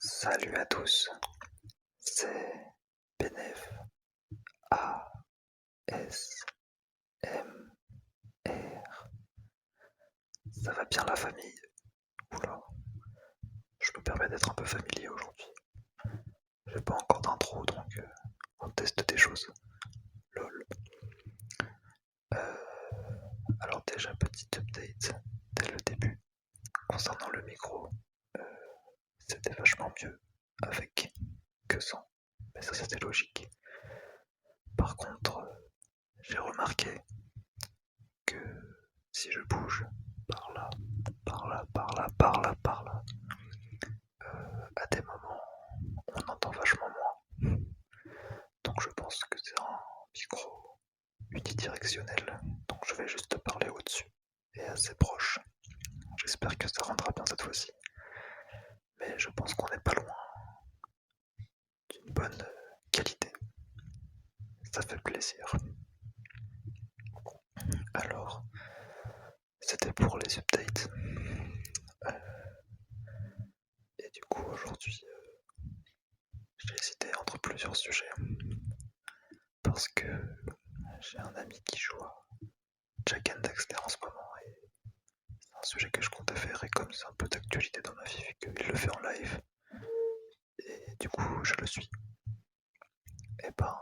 Salut à tous, c'est Benef ASMR. Ça va bien la famille? Oula, je me permets d'être un peu familier aujourd'hui. J'ai pas encore d'intro donc on teste des choses. Lol. Alors déjà petite update dès le début. Concernant le micro, euh, c'était vachement mieux avec que sans. Mais ça c'était logique. Par contre, j'ai remarqué que si je bouge par là, par là, par là, par là, par là, à des moments, on entend vachement moins. Donc je pense que c'est un micro unidirectionnel. Donc je vais juste parler au-dessus et assez proche. J'espère que ça rendra bien cette fois-ci. Mais je pense qu'on n'est pas loin d'une bonne qualité. Ça fait plaisir. Alors, c'était pour les updates. Et du coup, aujourd'hui, j'ai hésité entre plusieurs sujets. Parce que j'ai un ami qui joue à Jak and Daxter en ce moment. Et c'est un sujet que je comptais faire. Et comme c'est un peu d'actualité dans ma vie, vu qu'il le fait en live, et du coup, je le suis. Et ben,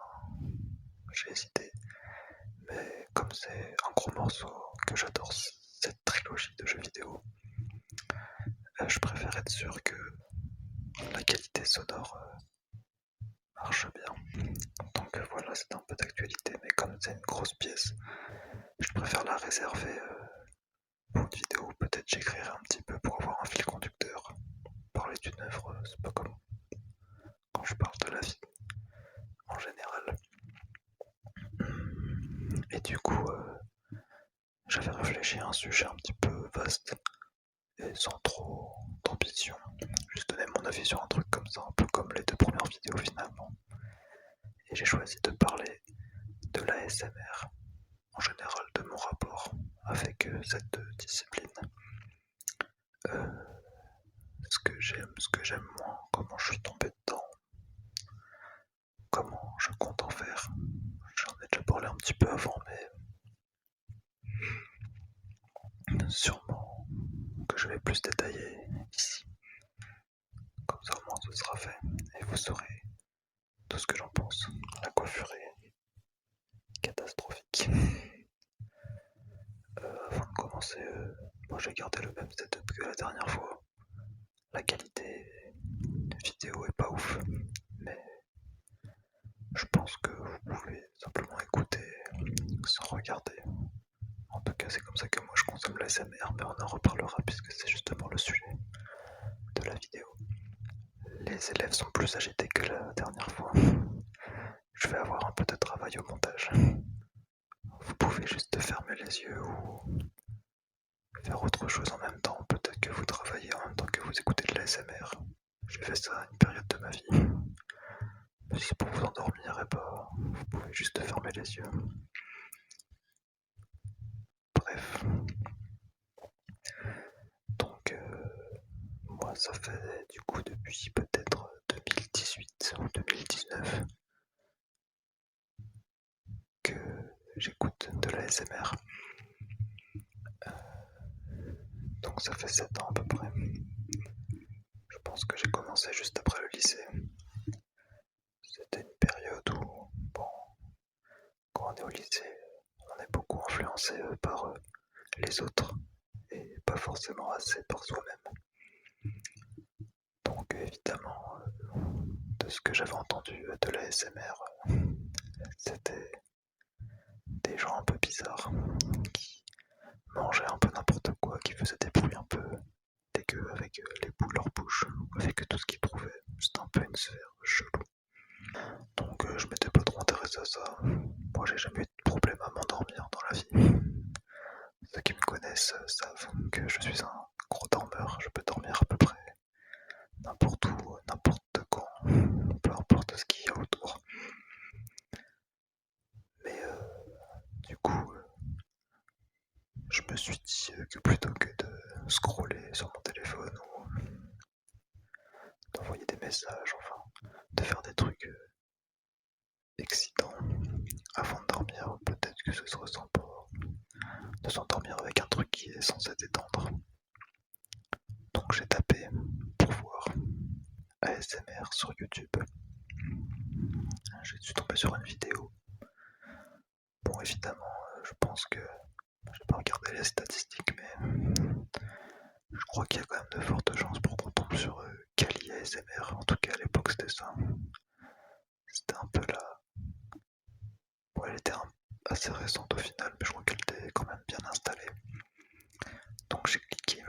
j'ai hésité. Mais comme c'est un gros morceau que j'adore, cette trilogie de jeux vidéo, je préfère être sûr que la qualité sonore marche bien. Donc voilà, c'est un peu d'actualité, mais comme c'est une grosse pièce, je préfère la réserver pour une vidéo. Peut-être j'écrirai un petit peu pour avoir un fil conducteur. Parler d'une œuvre, c'est pas comme quand je parle de la vie en général. Et du coup, j'avais réfléchi à un sujet un petit peu vaste et sans trop d'ambition. Juste donner mon avis sur un truc comme ça, un peu comme les deux premières vidéos finalement. Et j'ai choisi de parler de l'ASMR, en général de mon rapport avec cette discipline. Euh, ce que j'aime moins, comment je suis tombé dedans, comment je compte en faire. J'en ai déjà parlé un petit peu avant, mais sûrement que je vais plus détailler ici. Comme ça au moins ce sera fait et vous saurez tout ce que j'en pense. La coiffure est catastrophique. Avant de commencer, moi j'ai gardé le même setup que la dernière fois. La qualité vidéo est pas ouf, mais je pense que vous pouvez simplement écouter sans regarder. En tout cas, c'est comme ça que moi je consomme l'ASMR, mais on en reparlera puisque c'est justement le sujet de la vidéo. Les élèves sont plus agités que la dernière fois. Je vais avoir un peu de travail au montage. Vous pouvez juste fermer les yeux ou faire autre chose en même temps. Peut-être que vous travaillez en même temps que vous écoutez de l'ASMR. J'ai fait ça à une période de ma vie. Mais si c'est pour vous endormir, et bah, vous pouvez juste fermer les yeux. Bref. Donc, moi, ça fait du coup depuis peut-être 2018 ou 2019 que j'écoute de l'ASMR. Donc ça fait 7 ans à peu près. Je pense que j'ai commencé juste après le lycée. C'était une période où, bon, quand on est au lycée, on est beaucoup influencé par les autres et pas forcément assez par soi-même. Donc évidemment, de ce que j'avais entendu de l'ASMR, c'était des gens un peu bizarres qui mangeaient un peu n'importe quoi, qui faisaient des bruits un peu dégueux avec leur bouche, avec tout ce qu'ils trouvaient. C'était un peu une sphère chelou. Donc je m'étais pas trop intéressé à ça. Moi j'ai jamais eu de problème à m'endormir dans la vie. Ceux qui me connaissent savent que je suis un gros dormeur. Je peux dormir à peu près n'importe où, n'importe quand, peu importe ce qu'il y a autour. Mais du coup, je me suis dit que plutôt que de scroller sur mon téléphone ou d'envoyer des messages, enfin, de faire des trucs excitants avant de dormir. Peut-être que ce serait sympa de s'endormir avec un truc qui est censé détendre. Donc j'ai tapé pour voir ASMR sur YouTube. Je suis tombé sur une vidéo. Bon, évidemment, je pense que j'ai pas regardé les statistiques, mais je crois qu'il y a quand même de fortes chances pour qu'on tombe sur Kali ASMR. En tout cas, à l'époque, c'était ça. C'était un peu là. Bon, elle était assez récente au final, mais je crois qu'elle était quand même bien installée. Donc j'ai cliqué.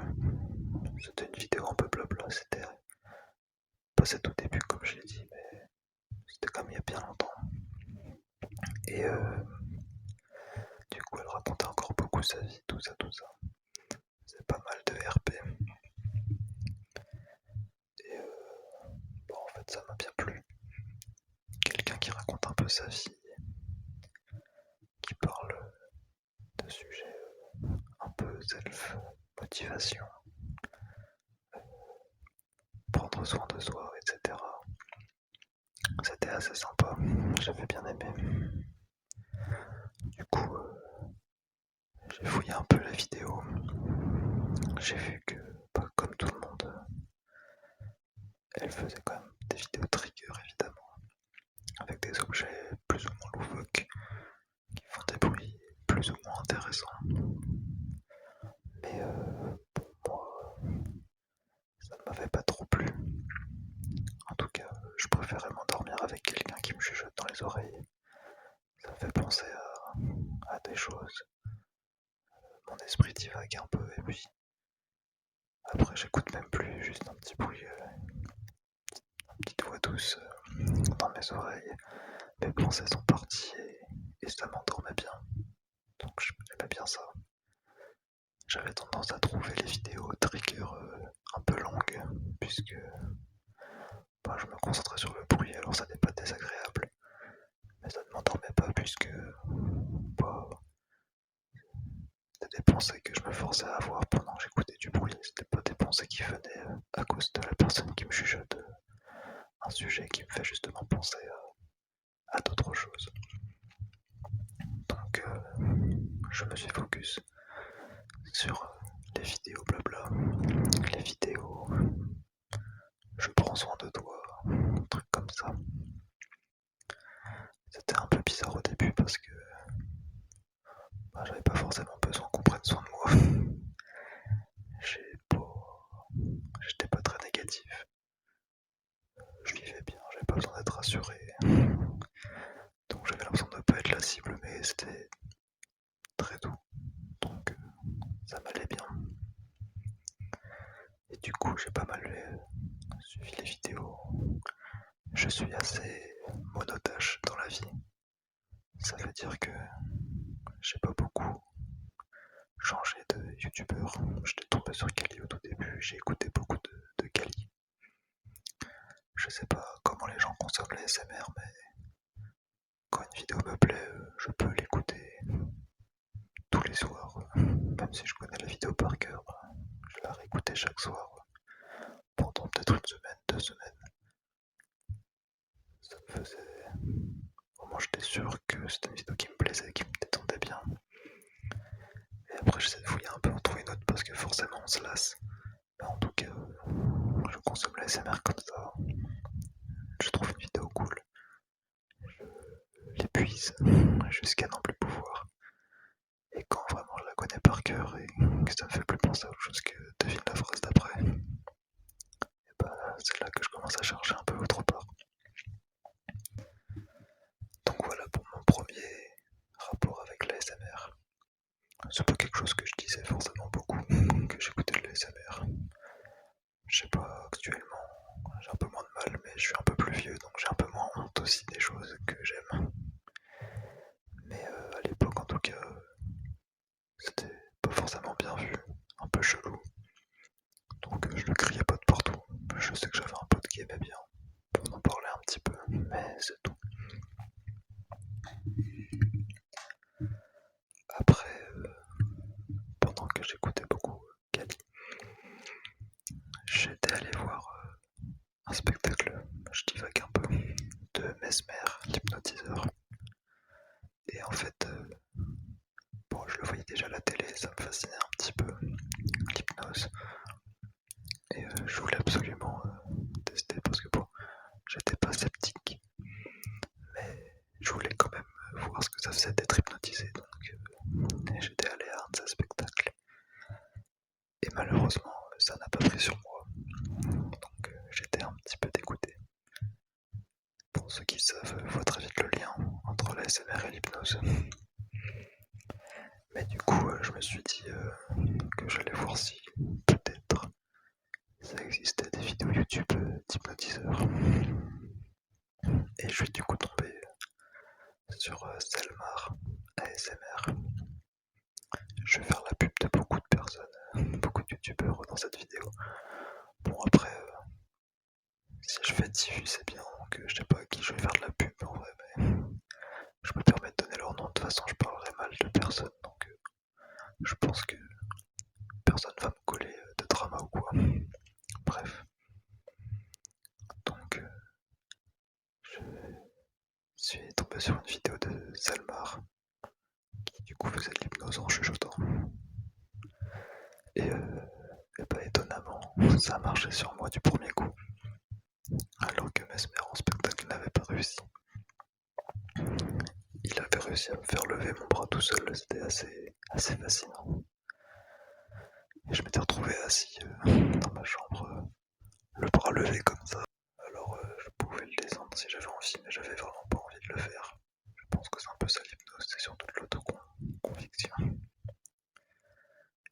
C'était une vidéo un peu blabla. C'était pas cette au début, comme je l'ai dit, mais c'était comme il y a bien longtemps. Et du coup, elle racontait encore beaucoup sa vie, tout ça, tout ça. C'est pas mal de RP. Et bon, en fait, ça m'a bien plu. Quelqu'un qui raconte un peu sa vie, qui parle de sujets un peu self-motivation, prendre soin de soi, etc. C'était assez sympa, j'avais bien aimé. Du coup, j'ai fouillé un peu la vidéo. J'ai vu que, bah, comme tout le monde, elle faisait quand même des vidéos trigger évidemment, avec des objets plus ou moins loufoques, qui font des bruits plus ou moins intéressants. Mais pour moi, ça ne m'avait pas trop plu. En tout cas, je préférais m'endormir avec quelqu'un qui me chuchote dans les oreilles. Ça me fait penser à des choses. Mon esprit divague un peu et puis après j'écoute même plus, juste un petit bruit, une petite voix douce dans mes oreilles. Mes pensées sont parties et ça m'endormait bien. Donc j'aimais bien ça. J'avais tendance à trouver les vidéos trigger un peu longues puisque bah, je me concentrais sur le bruit, alors ça n'est pas désagréable. Mais ça ne m'endormait pas puisque bah, c'était des pensées que je me forçais à avoir pendant que j'écoutais du bruit. C'était pas des pensées qui venaient à cause de la personne qui me chuchote un sujet qui me fait justement penser à d'autres choses. Donc je me suis focus sur les vidéos blabla, les vidéos je prends soin de toi, un truc comme ça. C'était un peu bizarre au début parce que bah, j'avais pas forcément besoin qu'on prenne soin de moi. J'étais pas très négatif. Je vivais bien, j'avais pas besoin d'être rassuré. Donc j'avais l'impression de ne pas être la cible, mais c'était très doux. Donc ça m'allait bien. Et du coup, j'ai pas mal suivi les vidéos. Je suis assez monotache dans la vie. Ça veut dire que j'ai pas beaucoup changé de youtubeur. J'étais tombé sur Kali au tout début, j'ai écouté beaucoup de Kali. Je sais pas comment les gens consomment les SMR, mais quand une vidéo me plaît, je peux l'écouter tous les soirs. Même si je connais la vidéo par cœur, je la réécoutais chaque soir pendant peut-être une semaine, 2 semaines. Ça me faisait. Au moins, j'étais sûr que c'était une vidéo qui me plaisait, qui me détendait bien. Et après, j'essaie de fouiller un peu en trouver une autre parce que forcément, on se lasse. Mais en tout cas, je consomme la SMR comme ça. Je trouve une vidéo cool. Je l'épuise jusqu'à n'en plus pouvoir. Et quand vraiment je la connais par cœur et que ça me fait plus penser à autre chose que devine la phrase d'après, et bah c'est là que je commence à chercher un peu autre part. Donc voilà pour mon premier rapport avec l'ASMR. C'est pas quelque chose que je disais forcément beaucoup, que j'écoutais de l'ASMR. Je sais pas, actuellement, j'ai un peu moins de mal, mais je suis un peu plus vieux, donc j'ai un peu moins honte aussi des choses que j'aime. Mais à l'époque, en tout cas, c'était pas forcément bien vu, un peu chelou. Donc je le criais pas de partout. Je sais que j'avais un pote qui aimait bien, pour en parler un petit peu, mais c'est tout. Après, pendant que j'écoutais beaucoup Kali, j'étais allé voir un spectacle je divague un peu, de Mesmer, l'hypnotiseur. Et en fait, bon, je le voyais déjà à la télé, ça me fascinait un petit peu, l'hypnose. Et je voulais absolument tester parce que bon, j'étais pas sceptique, mais je voulais quand même voir ce que ça faisait d'être hypnotisé. Donc j'étais allé à un de ces spectacles. Et malheureusement, ça n'a pas pris sur moi. Donc j'étais un petit peu dégoûté. Pour ceux qui savent, voient très vite le lien entre la SMR et l'hypnose. Mais du coup, je me suis dit que j'allais voir si peut-être ça existait des vidéos YouTube d'hypnotiseurs. Et je suis du coup tombé sur Selmar ASMR. Je vais faire la pub de beaucoup de personnes, beaucoup de youtubeurs dans cette vidéo. Bon après, si je fais 10 vues c'est bien, donc je sais pas à qui je vais faire de la pub en vrai, mais je me permets de donner leur nom, de toute façon je parlerai mal de personne, donc je pense que personne va me coller de drama ou quoi. Bref. Donc je suis tombé sur une vidéo de Salmar qui du coup faisait de l'hypnose en chuchotant. Et bah, étonnamment, ça a marché sur moi du premier coup. Alors que Mesmer en spectacle n'avait pas réussi. Il avait réussi à me faire lever mon bras tout seul, c'était assez fascinant. Et je m'étais retrouvé assis dans ma chambre, le bras levé comme ça. Alors je pouvais le descendre si j'avais envie, mais j'avais vraiment pas envie de le faire. Je pense que c'est un peu ça l'hypnose, c'est surtout de l'autoconviction.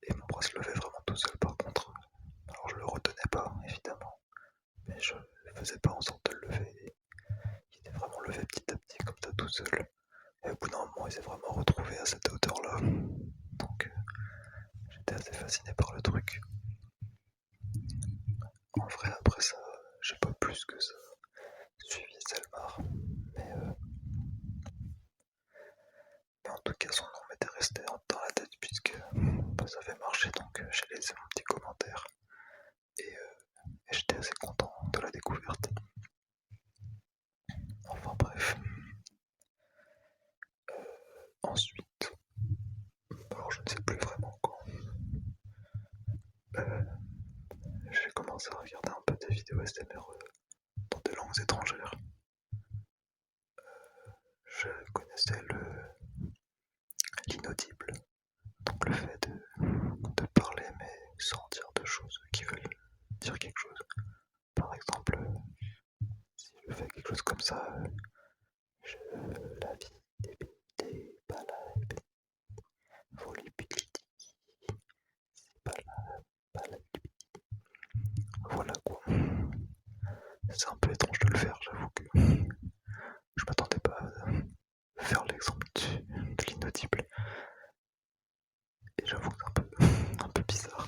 Et mon bras se levait vraiment tout seul par contre. Alors je le retenais pas, évidemment, mais je faisais pas en sorte de le lever. Il était vraiment levé petit à petit comme ça tout seul. Et au bout d'un moment, il s'est vraiment retrouvé à cette hauteur-là. Donc j'étais assez fasciné par le truc. En vrai, après ça, j'ai pas plus que ça suivi Selmar. Mais en tout cas, son nom m'était resté dans la tête puisque bah, ça avait marché, donc j'ai laissé mon petit commentaire. Et j'étais assez content de la découverte. Enfin bref. Ensuite, alors je ne sais plus vraiment quand, j'ai commencé à regarder un peu des vidéos SMR dans des langues étrangères. Je connaissais l'inaudible, donc le fait de parler mais sans dire de choses qui veulent dire quelque chose. Par exemple, si je fais quelque chose comme ça, la vie des balades, volatility, c'est pas la voilà quoi. C'est un peu étrange de le faire, j'avoue que je m'attendais pas à faire l'exemple de l'inaudible. Et j'avoue que c'est un peu bizarre.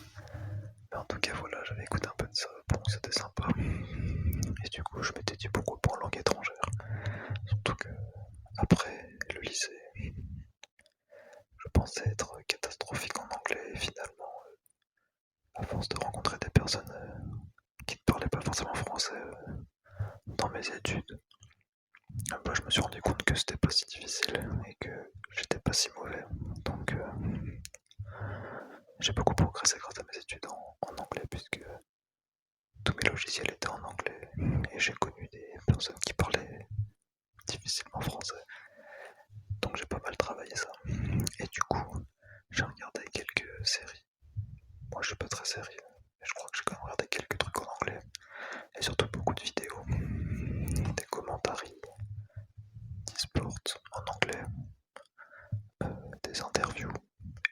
Mais en tout cas, voilà, j'avais écouté un peu de ça. Bon, c'était sympa. Et du coup, je m'étais dit pourquoi pas en langue étrangère. Surtout que, après le lycée, je pensais être catastrophique en anglais. Et finalement, à force de rencontrer des personnes qui ne parlaient pas forcément français dans mes études, bah, je me suis rendu compte que c'était pas si difficile et que j'étais pas si mauvais. Donc, j'ai beaucoup progressé grâce à mes études en anglais puisque tous mes logiciels étaient en anglais et j'ai connu des personnes qui parlaient difficilement français. Donc j'ai pas mal travaillé ça. Et du coup, j'ai regardé quelques séries. Moi je suis pas très série, mais je crois que j'ai quand même regardé quelques trucs en anglais. Et surtout beaucoup de vidéos. Des commentaires d'e-sport en anglais, des interviews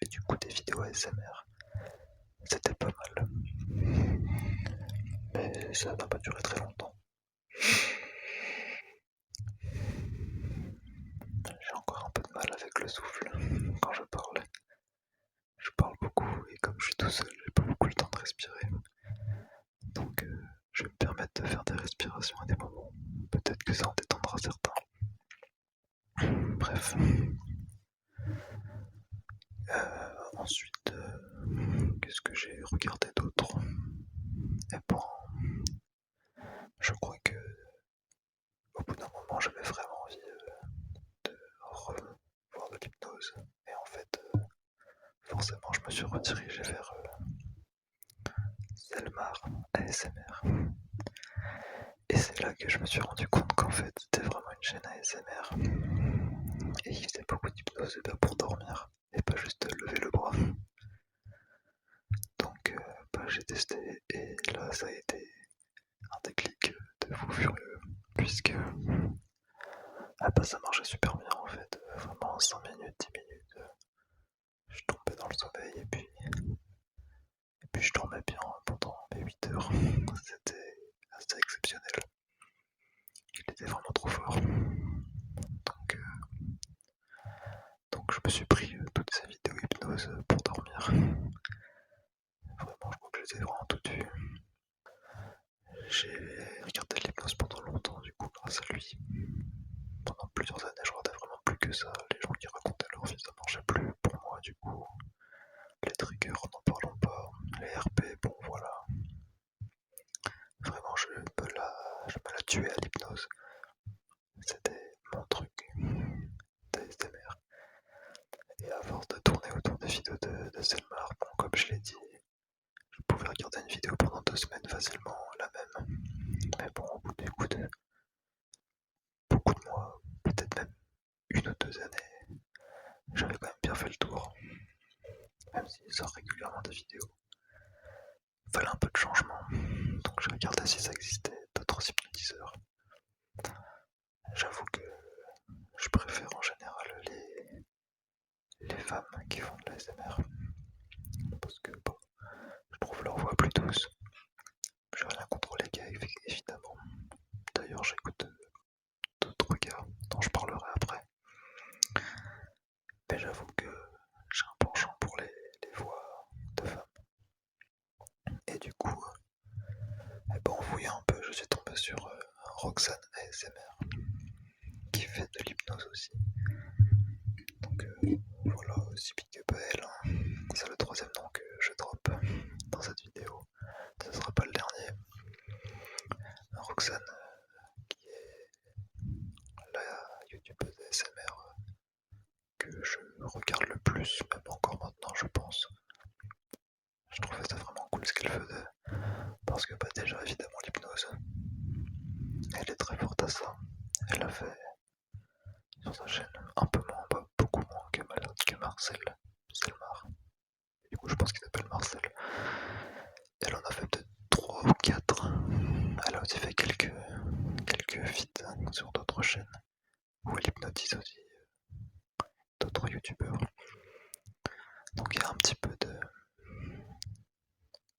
et du coup des vidéos ASMR. C'était pas mal. Mais ça n'a pas duré très longtemps. J'ai encore un peu de mal avec le souffle quand je parle. Je parle beaucoup et comme je suis tout seul, j'ai pas beaucoup le temps de respirer. Donc je vais me permettre de faire des respirations à des moments. Peut-être que ça en détendra certains. Bref. Ensuite, qu'est-ce que j'ai regardé d'autre? Et bon, je crois que Et c'est là que je me suis rendu compte qu'en fait c'était vraiment une chaîne ASMR. Et il faisait beaucoup d'hypnose pour dormir et pas juste lever le bras. Donc j'ai testé et là ça a été un déclic de fou furieux puisque ça marchait super bien en fait. Vraiment 5 minutes, 10 minutes, je tombais dans le sommeil et puis je dormais bien pendant mes 8 heures. C'était assez exceptionnel. Il était vraiment trop fort. Donc je me suis pris toutes ces vidéos hypnose pour dormir. Vraiment, je crois que je les ai vraiment toutes vues. J'ai regardé l'hypnose pendant longtemps, du coup, grâce à lui. Pendant plusieurs années, je regardais vraiment plus que ça. Les gens qui racontaient leur vie, ça marchait plus pour moi, du coup. Les triggers, n'en parlons pas. Les RP, bon voilà. Vraiment, je me la tuais à l'hypnose. C'était mon truc d'ASMR. Et à force de tourner autour des vidéos de Selmar, bon, comme je l'ai dit, je pouvais regarder une vidéo pendant 2 semaines facilement, la même. Mais bon, au bout de beaucoup de mois, peut-être même 1 ou 2 années, j'avais quand même bien fait le tour. Même s'il sort régulièrement des vidéos. Il fallait un peu de changement. Donc j'ai regardé si ça existait d'autres hypnotiseurs. J'avoue que je préfère en général les femmes qui font de l'ASMR. Parce que bon, je trouve leur voix plus douce. J'ai rien contre les gars, évidemment. D'ailleurs, j'écoute d'autres gars dont je parlerai après. Mais j'avoue que j'ai un penchant pour les voix de femmes. Et du coup, en fouillant un peu, je suis tombé sur Roxane ASMR, qui fait de l'hypnose aussi. Donc voilà, aussi big up à elle. C'est le 3e nom que je drop dans cette vidéo. Ce sera pas le dernier. Roxane, qui est la youtubeuse ASMR que je regarde le plus, même encore maintenant, je pense. Je trouvais ça vraiment cool ce qu'elle faisait. Parce que déjà, évidemment, l'hypnose, elle est très forte à ça. Elle a fait sur sa chaîne un peu moins, pas beaucoup moins que Marcel Selmar. Du coup, je pense qu'il s'appelle Marcel. Elle en a fait peut-être 3 ou 4. Elle a aussi fait quelques feats sur d'autres chaînes où elle hypnotise aussi d'autres youtubeurs. Donc il y a un petit peu de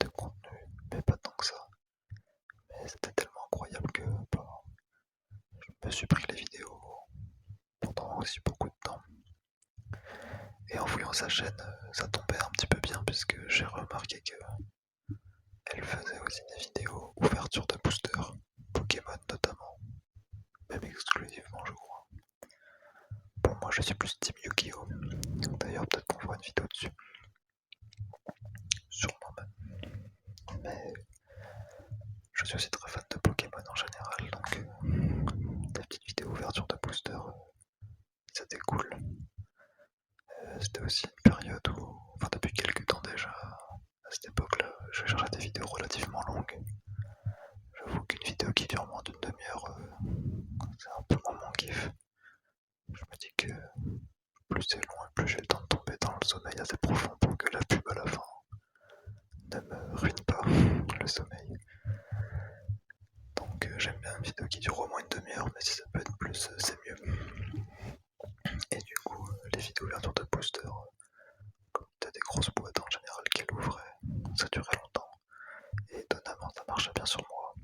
contenu, mais pas tant que ça. Mais c'était tellement incroyable que je me suis pris les vidéos pendant aussi beaucoup de temps. Et en fouillant sa chaîne, ça tombait un petit peu bien puisque j'ai remarqué qu'elle faisait aussi des vidéos ouverture de boosters, Pokémon notamment, même exclusivement je crois. Bon, moi je suis plus Team Yu-Gi-Oh! D'ailleurs, peut-être qu'on fera une vidéo dessus. Sûrement même. Mais je suis aussi très fan de Pokémon en général, donc des petites vidéos ouverture de booster, c'était cool. C'était aussi une période où, enfin depuis quelques temps déjà, à cette époque-là, je cherchais des vidéos relativement longues. J'avoue qu'une vidéo qui dure moins d'une demi-heure, c'est un peu moins mon kiff. Je me dis que plus c'est long et plus j'ai le temps de tomber dans le sommeil assez profond pour que la pub à la fin ne me ruine pas le sommeil. Donc j'aime bien une vidéo qui dure au moins une demi-heure, mais si ça peut être plus, c'est mieux. Et du coup, les vidéos ouverture de booster, comme t'as des grosses boîtes en général qu'elle ouvrait, ça durait longtemps. Et étonnamment, ça marchait bien sur moi.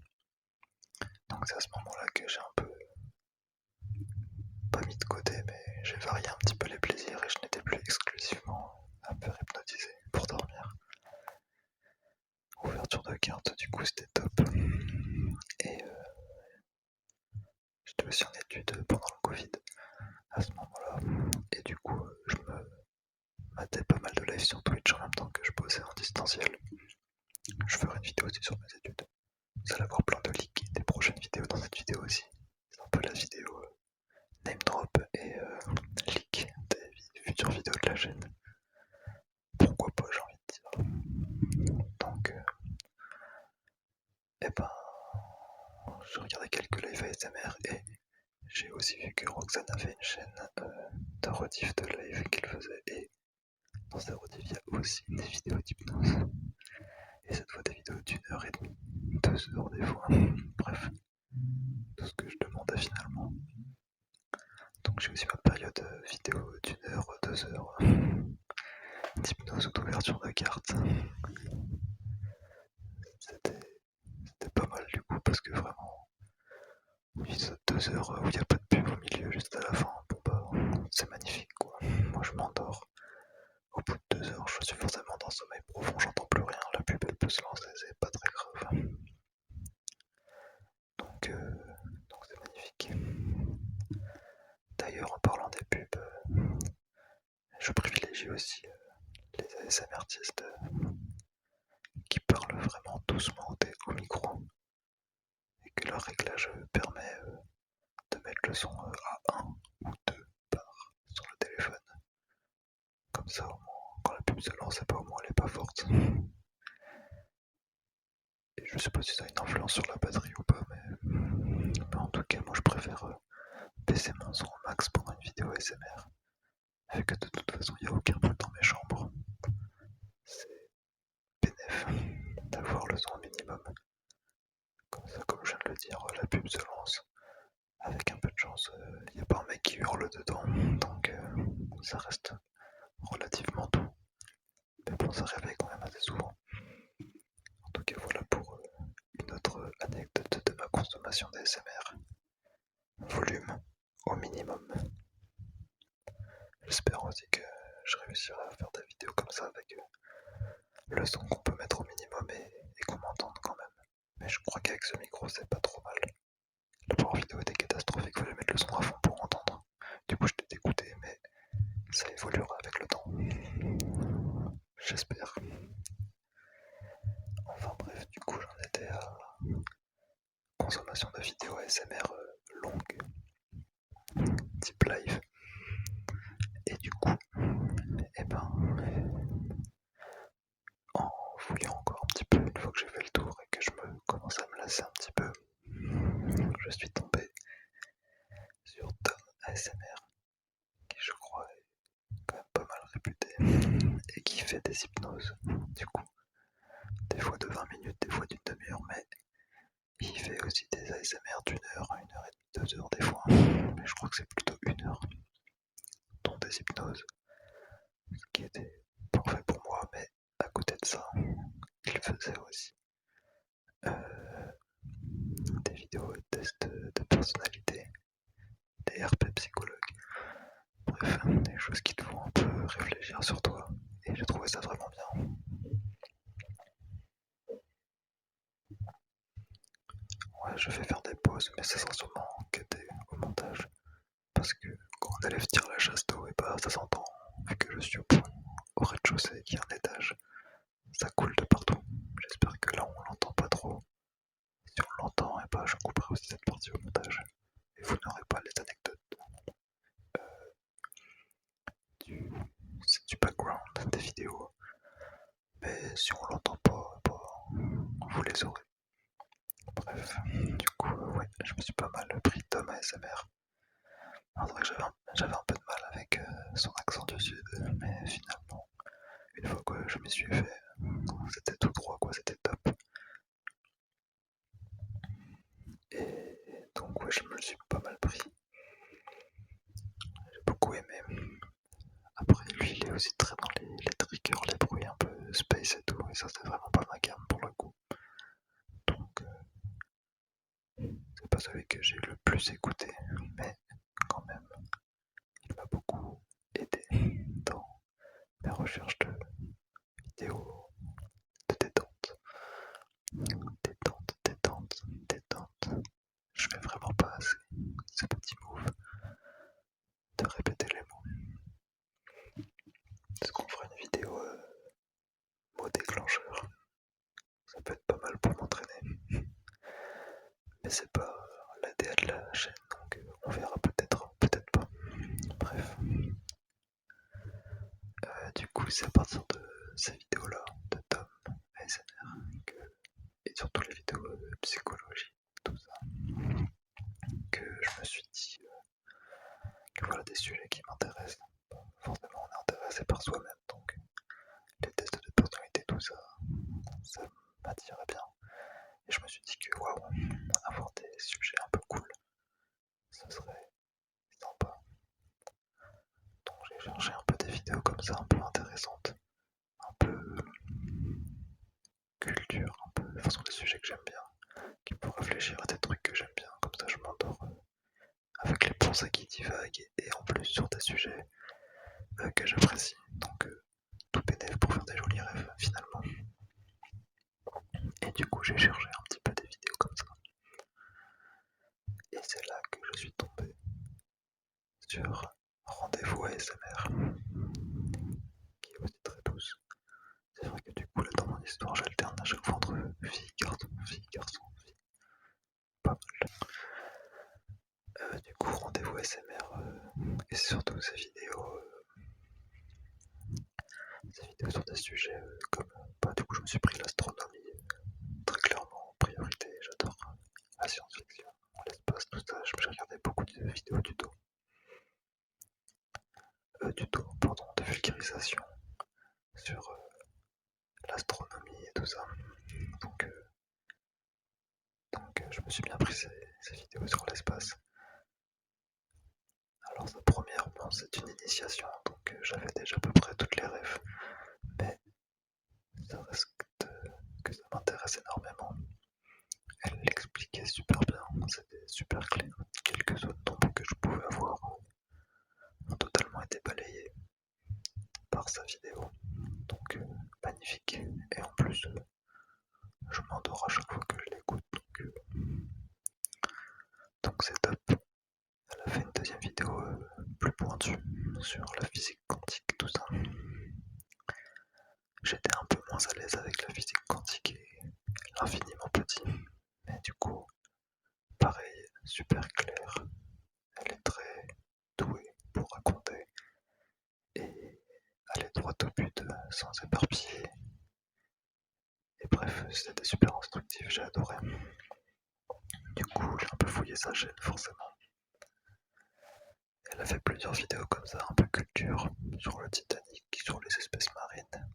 Donc c'est à ce moment-là que j'ai un peu pas mis de côté, mais j'ai varié un petit peu les plaisirs et je n'étais plus exclusivement à me faire hypnotiser pour dormir. Ouverture de carte, du coup, c'était top. Et j'étais aussi en études pendant le Covid à ce moment-là. Et du coup, je me matais pas mal de live sur Twitch en même temps que je bossais en distanciel. Je ferai une vidéo aussi sur mes études. Vous allez avoir plein de leaks des prochaines vidéos dans cette vidéo aussi. C'est un peu la vidéo name drop et leak des futures vidéos de la chaîne. Pourquoi pas, j'ai envie de dire. Donc, j'ai regardé quelques lives ASMR et j'ai aussi vu que Roxane avait une chaîne de rediff de live qu'elle faisait et dans ces rediff il y a aussi des vidéos d'hypnose et cette fois des vidéos d'1 h 30, 2 heures des fois, bref, tout ce que je demandais finalement. Donc j'ai aussi ma période vidéo d'1 heure, 2 heures d'hypnose ou d'ouverture de cartes. C'était pas mal du coup parce que vraiment, oui, 2 heures où il n'y a pas de pub au milieu juste à la fin, bon bah c'est magnifique quoi. Moi je m'endors. Au bout de 2 heures, je suis forcément dans le sommeil profond, j'entends plus rien, la pub elle peut se lancer, c'est pas très grave. Donc c'est magnifique. D'ailleurs, en parlant des pubs, je privilégie aussi les ASMR artistes qui parlent vraiment doucement au micro et que leur réglage permet de mettre le son à 1 ou 2 bars sur le téléphone. Comme ça, au moins, quand la pub se lance, au moins elle est pas forte. Et je sais pas si ça a une influence sur la batterie ou pas, mais en tout cas, moi je préfère baisser mon son au max pendant une vidéo ASMR. Vu que de toute façon, il n'y a aucun bruit dans mes chambres. C'est bénéf d'avoir le son au minimum. Comme ça, comme je viens de le dire, la pub se lance. Avec un peu de chance, il n'y a pas un mec qui hurle dedans, donc ça reste relativement doux. Mais bon, ça réveille quand même assez souvent. En tout cas, voilà pour une autre anecdote de ma consommation d'ASMR. Volume au minimum. J'espère aussi que je réussirai à faire des vidéos comme ça avec le son qu'on peut mettre au minimum et qu'on m'entende quand même. Mais je crois qu'avec ce micro, c'est pas trop mal. La première vidéo était catastrophique, fallait mettre le son à fond pour entendre. Du coup, je t'ai dégoûté, mais ça évoluera avec le temps. J'espère. Enfin bref, du coup, j'en étais à consommation de vidéos ASMR longues, type live. Et du coup, eh ben, en fouillant encore un petit peu, une fois que j'ai fait le tour et que je me commence à me lasser un petit peu, je suis tombé sur Tom ASMR, qui je crois est quand même pas mal réputé, et qui fait des hypnoses, du coup, des fois de 20 minutes, des fois d'une demi-heure, mais il fait aussi des ASMR d'1 heure, 1 h 30, 2 heures des fois, mais je crois que c'est plutôt 1 heure, dont des hypnoses, ce qui était parfait pour moi, mais à côté de ça, il faisait aussi des vidéos de tests de personnalité, des RP psychologues, bref, des choses qui te font un peu réfléchir sur toi, et j'ai trouvé ça vraiment bien. Ouais, je vais faire des pauses, mais ça sera sûrement cuté au montage, parce que quand un élève tire la chasse d'eau, et bah ça s'entend, vu que je suis au rez-de-chaussée qui est un étage, ça coule de partout. J'espère que là on l'entend pas trop. Si on l'entend, et bah je couperai aussi cette partie au montage. Et vous n'aurez pas les anecdotes du background des vidéos. Mais si on l'entend pas, bah, vous les aurez. Bref, du coup, ouais, je me suis pas mal pris Tom ASMR. C'est vrai que j'avais un peu de mal avec son accent du sud, mais finalement, une fois que je m'y suis fait, c'était tout droit, quoi, c'était top. Et donc, ouais, je me le suis pas mal pris. J'ai beaucoup aimé. Après, lui, il est aussi très dans les triggers, les bruits un peu space et tout, et ça, c'est vraiment pas ma gamme pour le coup. Donc, c'est pas celui que j'ai le plus écouté, mais quand même, il m'a beaucoup aidé dans mes recherches de vidéos de détente. Détente, détente, détente. Je fais vraiment pas assez ce petit move de répéter les mots. Est-ce qu'on fera une vidéo mot déclencheur? Ça peut être pas mal pour m'entraîner. Mais c'est pas l'ADA de la chaîne, donc on verra peut-être, peut-être pas. Bref. Du coup, c'est à partir de ces vidéos-là, de Tom ASMR, et surtout les vidéos de psychologie, tout ça, parler des sujets qui m'intéressent. Forcément, on est intéressé par soi-même, donc les tests de personnalité, tout ça, ça m'attirait bien. Et je me suis dit que waouh, avoir des sujets un peu cool, ce serait sympa. Donc j'ai cherché un peu des vidéos comme ça, un peu intéressantes, un peu culture, un peu, enfin sur des sujets que j'aime bien, qui me font réfléchir à des trucs que j'aime bien, comme ça je m'endors avec les pensées qui divaguent et en plus sur des sujets que j'apprécie. Donc tout bénéf pour faire des jolis rêves finalement. Et du coup j'ai cherché un petit peu des vidéos comme ça. Et c'est là que je suis tombé sur Rendez-vous ASMR, qui est aussi très douce. C'est vrai que du coup là dans mon histoire j'alterne à chaque fois entre fille, garçon, fille, garçon, fille. Pas mal. Du coup Rendez-vous ASMR et surtout ces vidéos sur des sujets comme bah, du coup je me suis pris l'astronomie très clairement en priorité. J'adore la science-fiction, l'espace, tout ça. J'ai regardé beaucoup de vidéos pardon, de vulgarisation sur l'astronomie et tout ça. Donc, je me suis bien pris ces vidéos sur l'espace. Alors sa première, bon, c'est une initiation, donc j'avais déjà à peu près toutes les rêves, mais ça reste que ça m'intéresse énormément. Elle l'expliquait super bien, c'était super clair. Quelques zones d'ombre que je pouvais avoir ont totalement été balayées par sa vidéo. Donc magnifique. Et en plus, je m'endors à chaque fois que je l'écoute. Donc c'est top. Elle a fait une deuxième vidéo plus pointue sur la physique quantique, tout ça. J'étais un peu moins à l'aise avec la physique quantique et l'infiniment petit. Mais du coup, pareil, super clair. Elle est très douée pour raconter et aller droit au but sans éparpiller. Et bref, c'était super instructif, j'ai adoré. Du coup, j'ai un peu fouillé sa chaîne forcément. Elle a fait plusieurs vidéos comme ça, un peu culture, sur le Titanic, sur les espèces marines,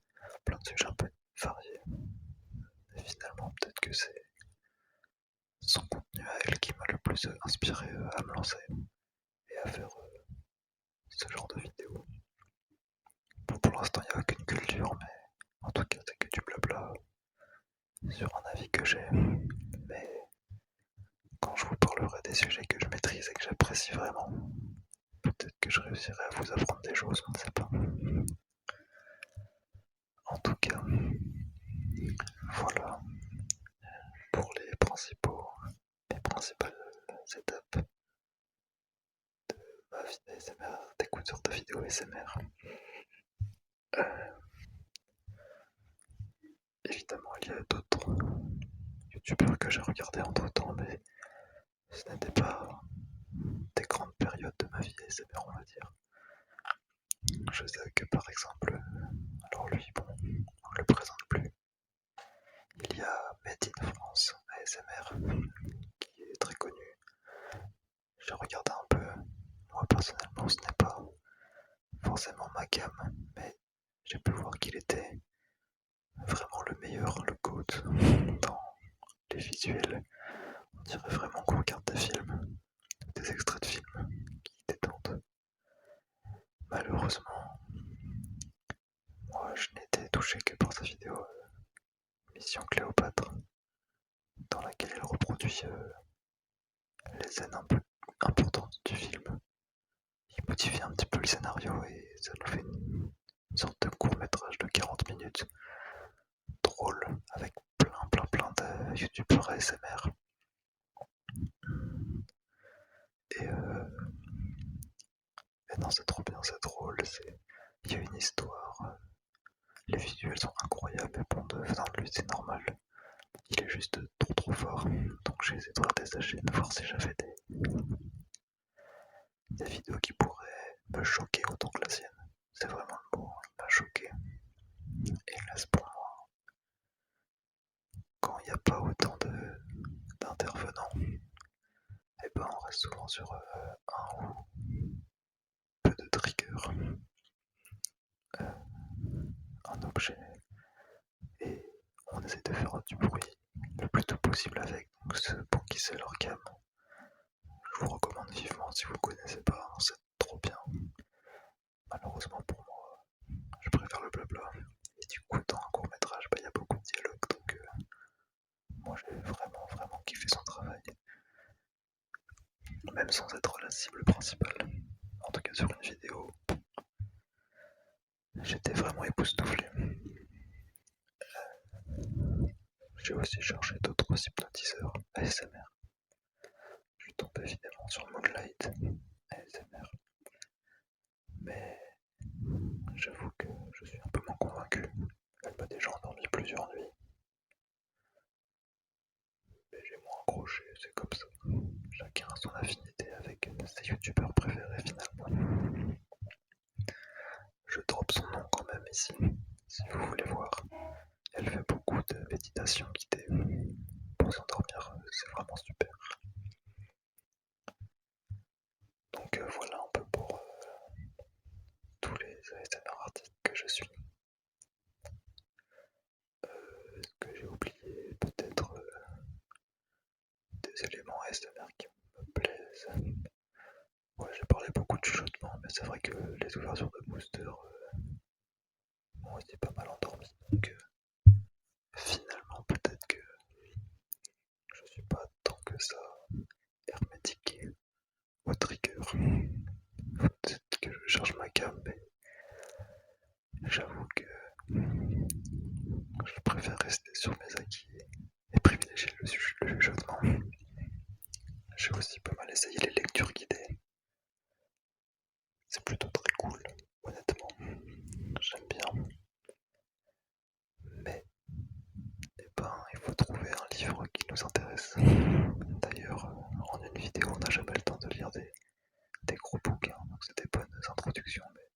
plein de sujets un peu variés. Et finalement, peut-être que c'est son contenu à elle qui m'a le plus inspiré à me lancer et à faire ce genre de vidéos. Bon, pour l'instant, il n'y a aucune culture, mais en tout cas, c'est que du blabla sur un avis que j'ai. Mais quand je vous parlerai des sujets que je maîtrise et que j'apprécie vraiment, peut-être que je réussirai à vous apprendre des choses, on ne sait pas. En tout cas, voilà pour les principales étapes de ma vie d'ASMR, d'écouteur de vidéos ASMR. Évidemment, il y a d'autres youtubeurs que j'ai regardés entre temps, mais ce n'était pas des grandes périodes de ma vie ASMR, on va dire. Je sais que par exemple, alors lui, bon, on ne le présente plus. Il y a Made in France ASMR qui est très connu. J'ai regardé un peu. Moi personnellement, ce n'est pas forcément ma gamme, mais j'ai pu voir qu'il était vraiment le meilleur, le GOAT dans les visuels. On dirait vraiment qu'on regarde des films, des extraits de films qui détendent. Malheureusement, moi je n'étais touché que par sa vidéo Mission Cléopâtre, dans laquelle il reproduit les scènes un peu importantes du film. Il modifie un petit peu le scénario et ça nous fait une sorte de court métrage de 40 minutes, drôle, avec plein de youtubeurs ASMR. Et, et non, c'est trop bien, c'est drôle, il y a une histoire, les visuels sont incroyables, et bon, venant de lui, c'est normal. Il est juste trop fort. Donc j'ai essayé de regarder sa chaîne, voir si j'avais des vidéos qui pourraient me choquer autant que la sienne. C'est vraiment le mot, il m'a choqué. Et là, pour moi, quand il n'y a pas autant d'intervenants, et ben on reste souvent sur un possible avec. Donc pour qui c'est leur cam, je vous recommande vivement si vous ne connaissez pas, c'est trop bien. Malheureusement pour moi, je préfère le blabla. Et du coup, dans un court métrage, il y a beaucoup de dialogue, donc moi j'ai vraiment kiffé son travail. Même sans être la cible principale. En tout cas sur une vidéo, j'étais vraiment époustouflé. J'ai aussi cherché d'autres hypnotiseurs ASMR. Je suis tombé évidemment sur Moonlight ASMR. Mais j'avoue que je suis un peu moins convaincu. Elle m'a déjà endormi plusieurs nuits. Mais j'ai moins accroché, c'est comme ça. Chacun a son affinité avec ses youtubeurs préférés finalement. Je drop son nom quand même ici, si vous voulez voir. Elle fait beaucoup de méditation guidée pour s'endormir, c'est vraiment super. Donc voilà un peu pour tous les ASMR artistes que je suis. Est-ce que j'ai oublié peut-être des éléments ASMR qui me plaisent? Ouais, j'ai parlé beaucoup de chuchotement, mais c'est vrai que les ouvertures de booster m'ont aussi pas mal endormi. Donc finalement, peut-être que je suis pas tant que ça hermétique au trigger. Peut-être que je cherche ma cam, mais j'avoue que je préfère rester sur mes acquis et privilégier le chuchotement. J'ai aussi pas mal essayé les lectures guidées. C'est plutôt très cool, honnêtement. J'aime bien. Mais eh ben, il faut trouver un livre qui nous intéresse. D'ailleurs, en une vidéo, on n'a jamais le temps de lire des gros bouquins, donc c'est des bonnes introductions, mais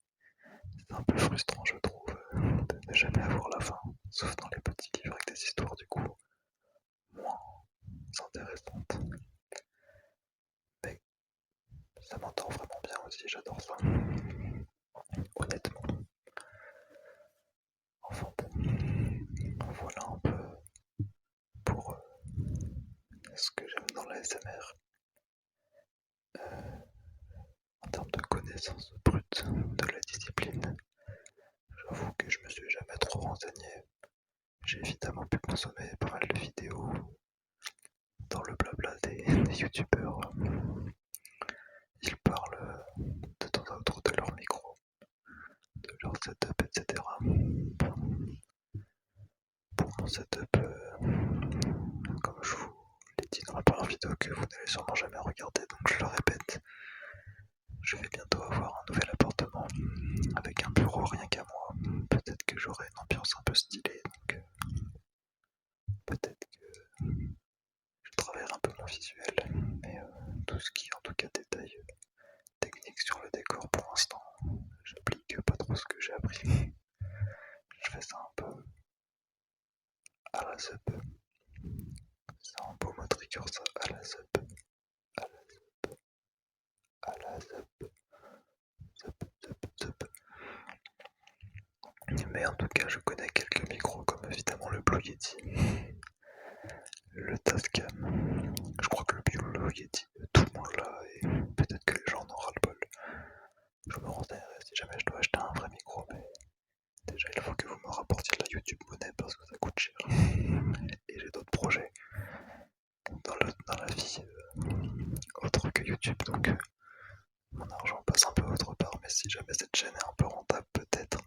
c'est un peu frustrant, je trouve, de ne jamais avoir la fin, sauf dans les petits livres avec des histoires du coup moins intéressantes. Mais ça m'entend vraiment bien aussi, j'adore ça. Honnêtement. Enfin bon, voilà un peu pour ce que j'aime dans la SMR. En termes de connaissances brutes de la discipline, j'avoue que je me suis jamais trop renseigné. J'ai évidemment pu consommer pas mal de vidéos dans le blabla des youtubeurs. Ils parlent de temps à autre de leur micro, de leur setup, etc. Pour mon setup, comme je vous l'ai dit dans la première vidéo que vous n'allez sûrement jamais regarder, donc je le répète, je vais bientôt avoir un nouvel appartement avec un bureau rien qu'à moi. Peut-être que j'aurai une ambiance un peu stylée, donc peut-être que je travaillerai un peu mon visuel, mais tout ce qui est en tout cas détail technique sur le décor pour l'instant, j'applique pas trop ce que j'ai appris. Je fais ça un peu à la sub. C'est un beau mot trigger ça, à la sub. À la sub. À la sub. Sub. Mais en tout cas, je connais quelques micros comme évidemment le Blue Yeti, le Tascam. Je crois que le Blue Yeti, tout le monde l'a et peut-être que les gens en auront le bol. Je me renseignerai si jamais je dois acheter un vrai micro, mais déjà il faut que vous me rapportiez de la YouTube monnaie parce que ça coûte cher. Et j'ai d'autres projets dans la vie autre que YouTube, donc mon argent passe un peu autre part, mais si jamais cette chaîne est un peu rentable, peut-être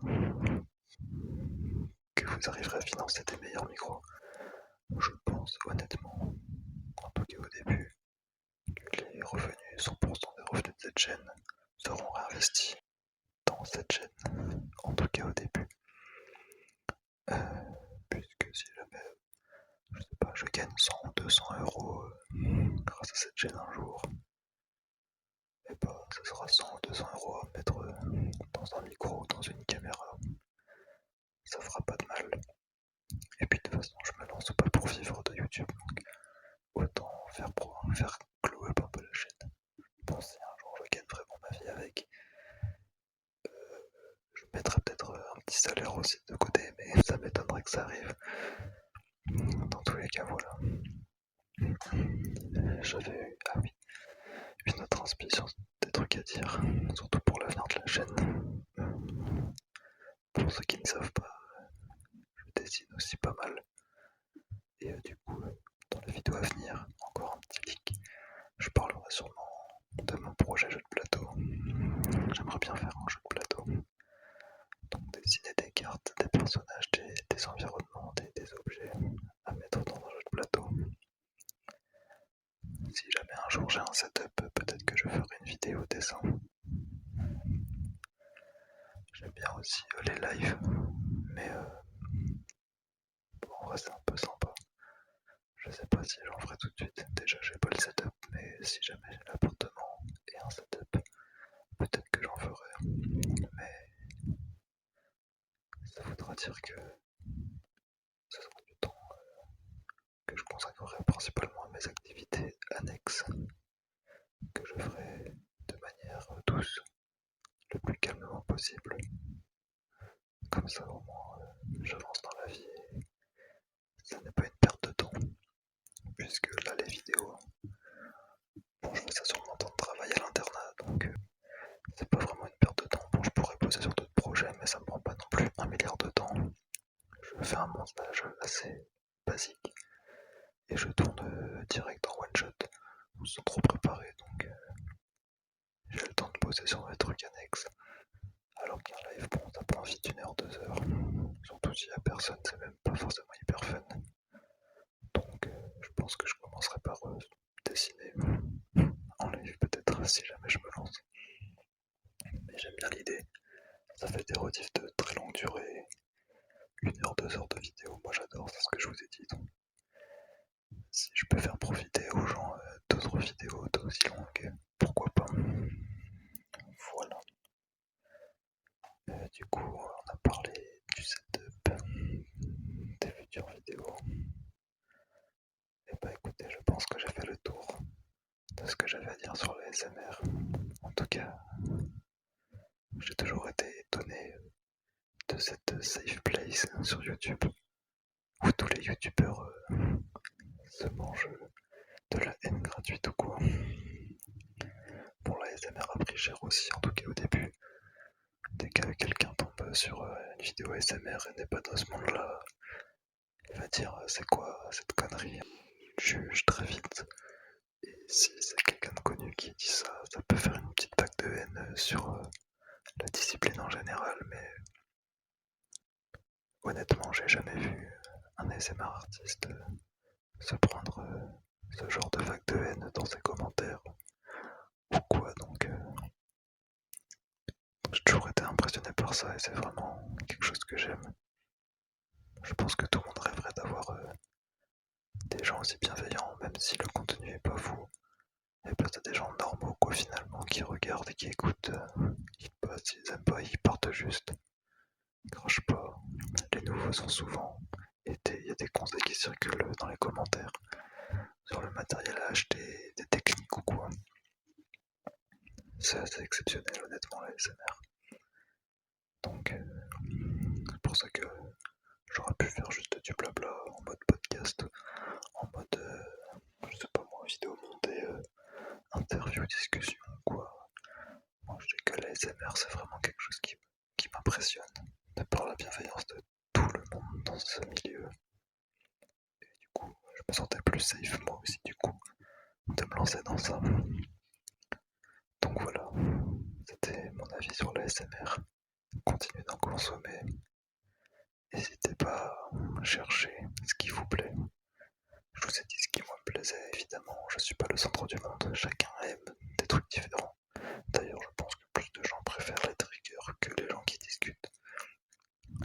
que vous arriverez à financer des meilleurs micros. Je pense honnêtement, en tout cas au début, que les revenus, 100% des revenus de cette chaîne seront réinvestis dans cette chaîne, en tout cas au début. Puisque si jamais, je sais pas, je gagne 100 ou 200 euros grâce à cette chaîne un jour, et bah ce sera 100 ou 200 euros à mettre dans un micro, dans une caméra. Ça fera pas de mal. Et puis de toute façon, je me lance pas pour vivre de YouTube, donc autant faire glow up un peu la chaîne. Bon, si un jour je gagne vraiment ma vie avec, je mettrai peut-être un petit salaire aussi de côté, mais ça m'étonnerait que ça arrive. Dans tous les cas, voilà. j'avais une autre inspiration, des trucs à dire, surtout pour l'avenir de la chaîne. Pour ceux qui ne savent pas, je dessine aussi pas mal. Et du coup, dans la vidéo à venir, encore un petit leak, je parlerai sûrement de mon projet jeu de plateau. J'aimerais bien faire un jeu de plateau. Donc dessiner des cartes, des personnages, des environnements, des objets à mettre dans un jeu de plateau. Si jamais un jour j'ai un setup, peut-être que je ferai une vidéo dessin. J'aime bien aussi les lives, mais bon, en vrai c'est un peu sympa. Je sais pas si j'en ferai tout de suite. Déjà j'ai pas le setup, mais si jamais j'ai l'appartement et un setup, peut-être que j'en ferai. Mais ça voudra dire que ce sera du temps que je consacrerai principalement à mes activités annexes, que je ferai de manière douce, le plus calmement possible. Comme ça au moins j'avance dans la vie et ça n'est pas une perte de temps. Puisque là les vidéos, bon je fais ça sur mon temps de travail à l'internat, donc c'est pas vraiment une perte de temps. Bon je pourrais bosser sur d'autres projets mais ça me prend pas non plus 1 milliard de temps. Je fais un montage assez basique et je tourne direct en one shot sans trop préparer, donc j'ai le temps de bosser sur mes trucs annexes. Alors qu'un live, bon, ça prend vite 1 heure, 2 heures. Surtout s'il y a personne, c'est même pas forcément hyper fun. Donc je pense que je commencerai par dessiner en live peut-être si jamais je me lance. Mais j'aime bien l'idée. Ça fait des rediffs de très longue durée. 1 heure, 2 heures de vidéo, moi j'adore, c'est ce que je vous ai dit. Donc, si je peux faire profiter aux gens d'autres vidéos aussi longues, pourquoi pas. Voilà. Du coup, on a parlé du setup, des futures vidéos. Et bah écoutez, je pense que j'ai fait le tour de ce que j'avais à dire sur le SMR. En tout cas, j'ai toujours été étonné de cette safe place sur YouTube où tous les youtubeurs se mangent de la haine gratuite ou quoi. Bon, la SMR a pris cher aussi, en tout cas au début. Dès que quelqu'un tombe sur une vidéo SMR et n'est pas dans ce monde-là, il va dire c'est quoi cette connerie. Il juge très vite. Et si c'est quelqu'un de connu qui dit ça, ça peut faire une petite vague de haine sur la discipline en général, mais honnêtement, j'ai jamais vu un ASMR artiste se prendre ce genre de vague de haine dans ses commentaires ou quoi, donc j'ai toujours été impressionné par ça et c'est vraiment quelque chose que j'aime. Je pense que tout le monde rêverait d'avoir des gens aussi bienveillants, même si le contenu est pas fou. Et place à des gens normaux quoi finalement qui regardent et qui écoutent, ils passent, ils aiment pas, ils partent juste. Ils crachent pas. Les nouveaux sont souvent. Et il y a des conseils qui circulent dans les commentaires sur le matériel à acheter, des techniques ou quoi. C'est assez exceptionnel honnêtement la SMR. Donc c'est pour ça que j'aurais pu faire juste du blabla en mode podcast, en mode je sais pas moi, vidéo montée, interview, discussion ou quoi. Moi je dis que la SMR c'est vraiment quelque chose qui m'impressionne de par la bienveillance de tout le monde dans ce milieu. Et du coup je me sentais plus safe moi aussi du coup de me lancer dans ça. Donc voilà, c'était mon avis sur la SMR. Continuez d'en consommer. N'hésitez pas à chercher ce qui vous plaît. Je vous ai dit ce qui moi me plaisait, évidemment, je suis pas le centre du monde, chacun aime des trucs différents. D'ailleurs, je pense que plus de gens préfèrent les triggers que les gens qui discutent.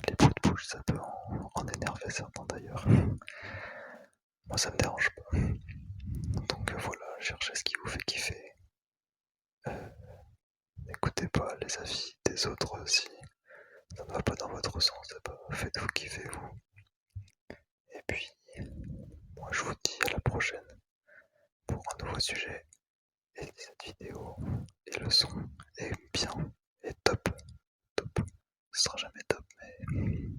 Les bruits de bouche, ça peut en énerver certains d'ailleurs. Moi, ça me dérange pas. Donc voilà, cherchez ce qui vous fait kiffer. N'écoutez pas les avis des autres si ça ne va pas dans votre sens, faites-vous kiffer vous. Et puis, moi je vous dis à la prochaine pour un nouveau sujet. Et si cette vidéo et le son est bien et top, ce sera jamais top, mais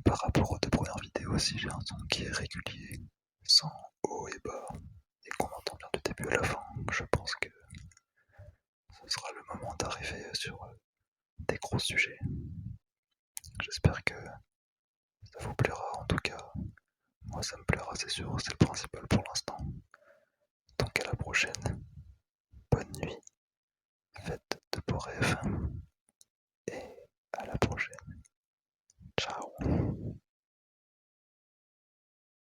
par rapport aux 2 premières vidéos, si j'ai un son qui est régulier, sans haut et des gros sujets. J'espère que ça vous plaira, en tout cas. Moi, ça me plaira, c'est sûr, c'est le principal pour l'instant. Donc à la prochaine. Bonne nuit. Faites de beaux rêves.